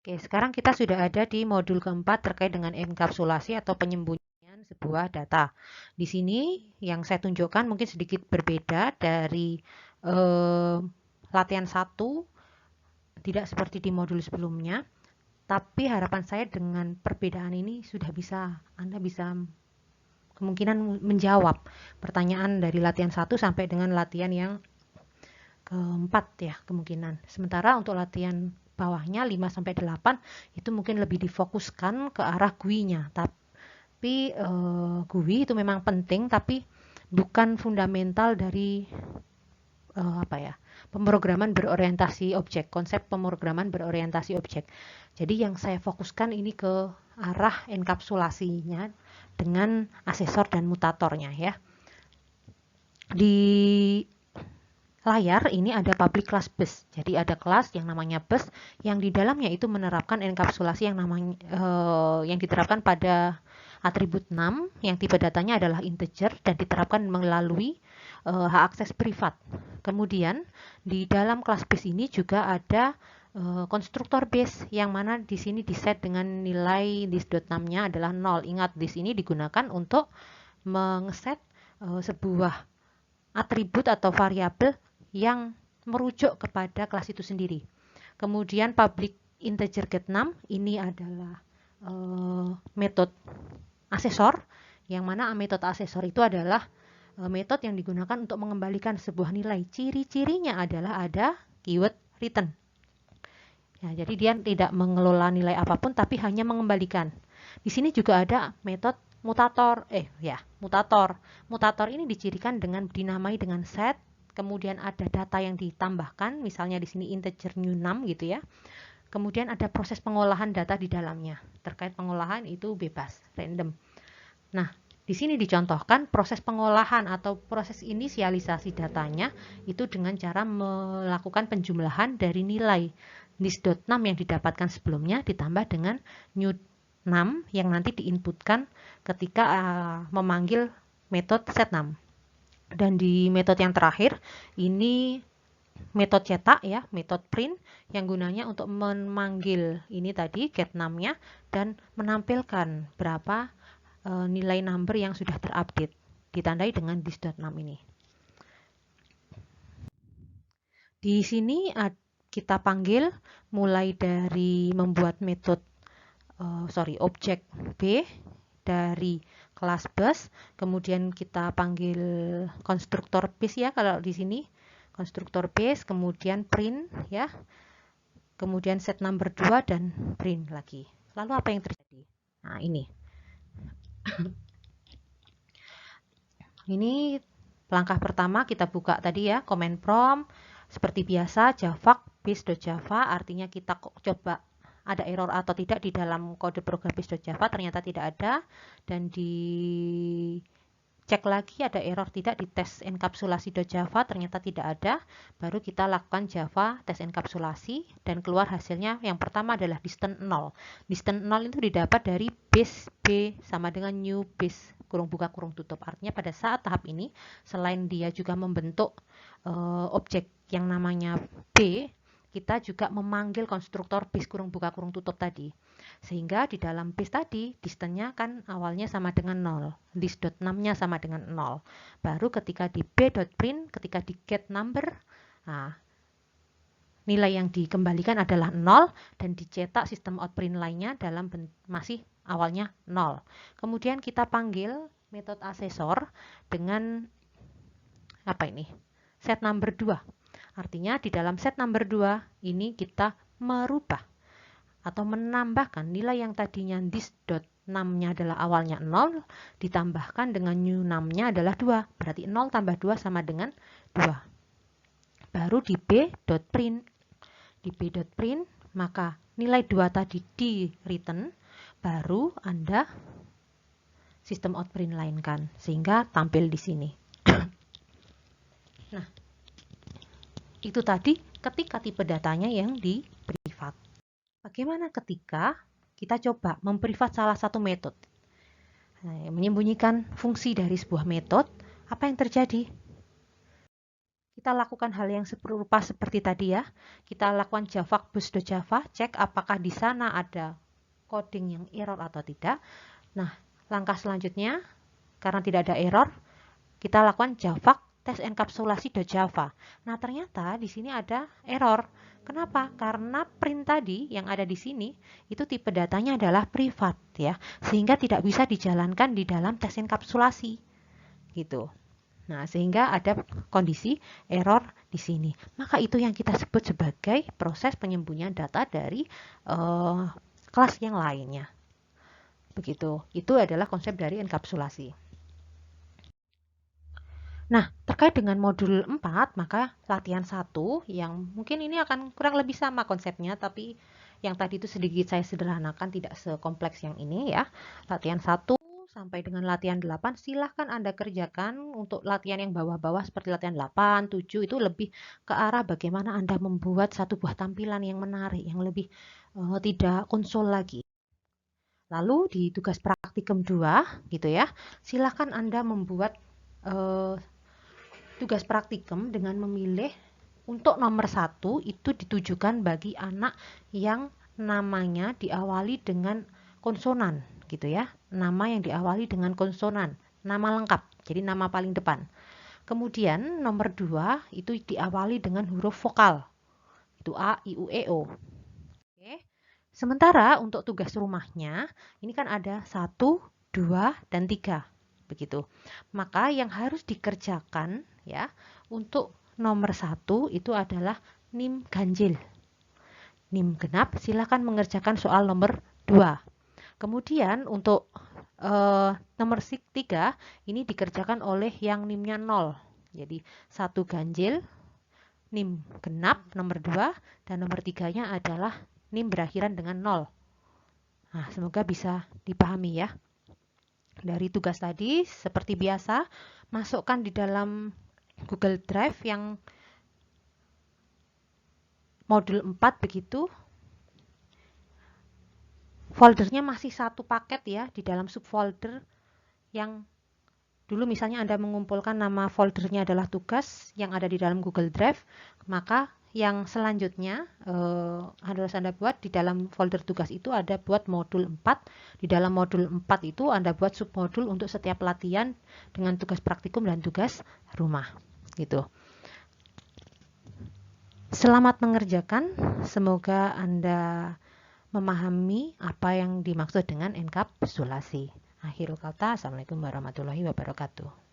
Oke, sekarang kita sudah ada di modul keempat terkait dengan enkapsulasi atau penyembunyian sebuah data. Di sini yang saya tunjukkan mungkin sedikit berbeda dari latihan 1, tidak seperti di modul sebelumnya, tapi harapan saya dengan perbedaan ini Anda bisa kemungkinan menjawab pertanyaan dari latihan 1 sampai dengan latihan yang keempat ya kemungkinan. Sementara untuk latihan bawahnya 5 sampai 8 itu mungkin lebih difokuskan ke arah GUI-nya. Tapi GUI itu memang penting tapi bukan fundamental dari pemrograman berorientasi objek, konsep pemrograman berorientasi objek. Jadi yang saya fokuskan ini ke arah enkapsulasinya dengan asesor dan mutatornya ya. Di layar ini ada public class bus. Jadi ada kelas yang namanya bus yang di dalamnya itu menerapkan enkapsulasi yang namanya yang diterapkan pada atribut 6 yang tipe datanya adalah integer dan diterapkan melalui hak akses privat. Kemudian di dalam kelas base ini juga ada konstruktor base yang mana di sini diset dengan nilai this.6-nya adalah 0. Ingat di sini digunakan untuk mengeset sebuah atribut atau variabel yang merujuk kepada kelas itu sendiri. Kemudian public integer get6 ini adalah metode asesor, yang mana metode asesor itu adalah metode yang digunakan untuk mengembalikan sebuah nilai. Ciri-cirinya adalah ada keyword return. Ya, jadi dia tidak mengelola nilai apapun tapi hanya mengembalikan. Di sini juga ada metode mutator. Mutator. Mutator ini dicirikan dengan dinamai dengan set, kemudian ada data yang ditambahkan, misalnya di sini integer new 6 gitu ya. Kemudian ada proses pengolahan data di dalamnya. Terkait pengolahan itu bebas, random. Nah, di sini dicontohkan proses pengolahan atau proses inisialisasi datanya itu dengan cara melakukan penjumlahan dari nilai this.6 yang didapatkan sebelumnya ditambah dengan new 6 yang nanti diinputkan ketika memanggil metode set6. Dan di metode yang terakhir ini metode cetak ya, metode print yang gunanya untuk memanggil ini tadi get 6-nya dan menampilkan berapa nilai number yang sudah terupdate, ditandai dengan this.6 ini. Di sini kita panggil mulai dari membuat metode objek B dari kelas bus, kemudian kita panggil konstruktor base ya kalau di sini konstruktor base, kemudian print ya, kemudian set number 2 dan print lagi. Lalu apa yang terjadi? Nah ini ini langkah pertama kita buka tadi ya command prompt seperti biasa java base.java, artinya kita coba ada error atau tidak di dalam kode program base.java, ternyata tidak ada, dan dicek lagi ada error tidak di tes enkapsulasi.java, ternyata tidak ada, baru kita lakukan java tes enkapsulasi dan keluar hasilnya. Yang pertama adalah distance 0. Distance 0 itu didapat dari base B sama dengan new base kurung buka kurung tutup. Artinya pada saat tahap ini selain dia juga membentuk objek yang namanya B, kita juga memanggil konstruktor base kurung buka kurung tutup tadi. Sehingga di dalam base tadi, distance-nya kan awalnya sama dengan 0. This.6-nya sama dengan 0. Baru ketika di b.print, ketika di get number, nilai yang dikembalikan adalah 0 dan dicetak sistem out print lainnya dalam masih awalnya 0. Kemudian kita panggil metode asesor dengan set number 2. Artinya di dalam set number 2 ini kita merubah atau menambahkan nilai yang tadinya this.6-nya adalah awalnya 0 ditambahkan dengan new 6-nya adalah 2. Berarti 0 tambah 2 sama dengan 2. Baru di b.print. Di b.print maka nilai 2 tadi di return, baru Anda sistem out print lainkan sehingga tampil di sini. Nah, itu tadi ketika tipe datanya yang di privat. Bagaimana ketika kita coba memprivat salah satu metode? Menyembunyikan fungsi dari sebuah metode, apa yang terjadi? kita lakukan hal yang serupa seperti tadi ya. Kita lakukan javak.bus.java, cek apakah di sana ada coding yang error atau tidak. Nah, langkah selanjutnya, karena tidak ada error, kita lakukan javak tes enkapsulasi.java. Nah, ternyata di sini ada error. Kenapa? Karena print tadi yang ada di sini itu tipe datanya adalah privat ya, sehingga tidak bisa dijalankan di dalam tes enkapsulasi. Gitu. Nah, sehingga ada kondisi error di sini. Maka itu yang kita sebut sebagai proses penyembunyian data dari kelas yang lainnya. Begitu. Itu adalah konsep dari enkapsulasi. Nah, terkait dengan modul 4, maka latihan 1 yang mungkin ini akan kurang lebih sama konsepnya, tapi yang tadi itu sedikit saya sederhanakan, tidak sekompleks yang ini ya. Latihan 1 sampai dengan latihan 8 silahkan Anda kerjakan. Untuk latihan yang bawah-bawah seperti latihan 8, 7 itu lebih ke arah bagaimana Anda membuat satu buah tampilan yang menarik, yang lebih tidak konsol lagi. Lalu di tugas praktikum 2 gitu ya, silahkan Anda membuat tugas praktikum dengan memilih untuk nomor 1 itu ditujukan bagi anak yang namanya diawali dengan konsonan gitu ya. Nama yang diawali dengan konsonan, nama lengkap, jadi nama paling depan. Kemudian nomor 2 itu diawali dengan huruf vokal. Itu A, I, U, E, O. Oke. Sementara untuk tugas rumahnya, ini kan ada 1, 2, dan 3. Begitu. Maka yang harus dikerjakan ya untuk nomor 1 itu adalah NIM ganjil. NIM genap, silakan mengerjakan soal nomor 2. Kemudian untuk nomor 3 ini dikerjakan oleh yang NIM-nya 0. Jadi 1 ganjil, NIM genap nomor 2, dan nomor 3-nya adalah NIM berakhiran dengan 0. Nah, semoga bisa dipahami ya. Dari tugas tadi, seperti biasa, masukkan di dalam Google Drive yang modul 4 begitu. Foldernya masih satu paket ya, di dalam subfolder yang dulu misalnya Anda mengumpulkan nama foldernya adalah tugas yang ada di dalam Google Drive, maka yang selanjutnya harus Anda buat di dalam folder tugas itu ada buat modul 4. Di dalam modul 4 itu Anda buat submodul untuk setiap pelatihan dengan tugas praktikum dan tugas rumah. Gitu. Selamat mengerjakan, semoga Anda memahami apa yang dimaksud dengan enkapsulasi. Akhirul kata, Assalamualaikum warahmatullahi wabarakatuh.